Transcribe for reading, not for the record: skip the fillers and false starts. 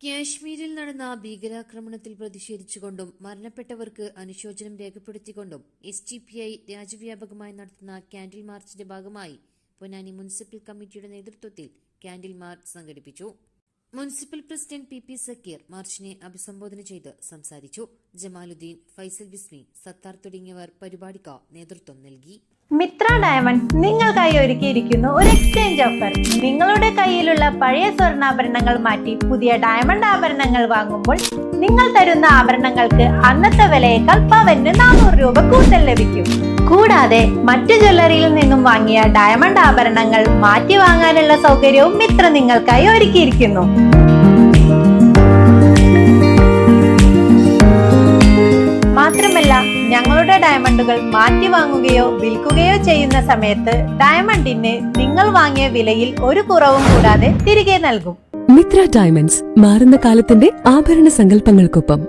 കാശ്മീരിൽ നടന്ന ഭീകരാക്രമണത്തിൽ പ്രതിഷേധിച്ചുകൊണ്ടും മരണപ്പെട്ടവർക്ക് അനുശോചനം രേഖപ്പെടുത്തിക്കൊണ്ടും SDPI രാജ്യവ്യാപകമായി നടത്തുന്ന കാൻഡിൽ മാർച്ചിന്റെ ഭാഗമായി പൊന്നാനി മുനിസിപ്പൽ കമ്മിറ്റിയുടെ നേതൃത്വത്തിൽ കാൻഡിൽ മാർച്ച് സംഘടിപ്പിച്ചു. മുനിസിപ്പൽ പ്രസിഡന്റ് PP സക്കീർ മാർച്ചിനെ അഭിസംബോധന ചെയ്ത് സംസാരിച്ചു. ജമാലുദ്ദീൻ, ഫൈസൽ ബിസ്മി, സത്താർ തുടങ്ങിയവർ പരിപാടിക്ക് നേതൃത്വം നൽകി. മിത്ര ഡയമണ്ട്സ് നിങ്ങൾക്കായി ഒരുക്കിയിരിക്കുന്നു ഒരു എക്സ്ചേഞ്ച് ഓഫർ. നിങ്ങളുടെ കയ്യിലുള്ള പഴയ സ്വർണ്ണാഭരണങ്ങൾ മാറ്റി പുതിയ ഡയമണ്ട് ആഭരണങ്ങൾ വാങ്ങുമ്പോൾ നിങ്ങൾ തരുന്ന ആഭരണങ്ങൾക്ക് അന്നത്തെ വിലയേക്കാൾ പവന് 400 രൂപ കൂടുതൽ ലഭിക്കും. കൂടാതെ മറ്റു ജ്വല്ലറിയിൽ നിന്നും വാങ്ങിയ ഡയമണ്ട് ആഭരണങ്ങൾ മാറ്റി വാങ്ങാനുള്ള സൗകര്യവും മിത്ര നിങ്ങൾക്കായി ഒരുക്കിയിരിക്കുന്നു. മാത്രമല്ല, ഞങ്ങളുടെ ഡയമണ്ടുകൾ മാറ്റി വാങ്ങുകയോ വിൽക്കുകയോ ചെയ്യുന്ന സമയത്ത് ഡയമണ്ടിന് നിങ്ങൾ വാങ്ങിയ വിലയിൽ ഒരു കുറവും കൂടാതെ തിരികെ നൽകും. മിത്ര ഡയമണ്ട്സ്, മാറുന്ന കാലത്തിന്റെ ആഭരണ സങ്കല്പങ്ങൾക്കൊപ്പം.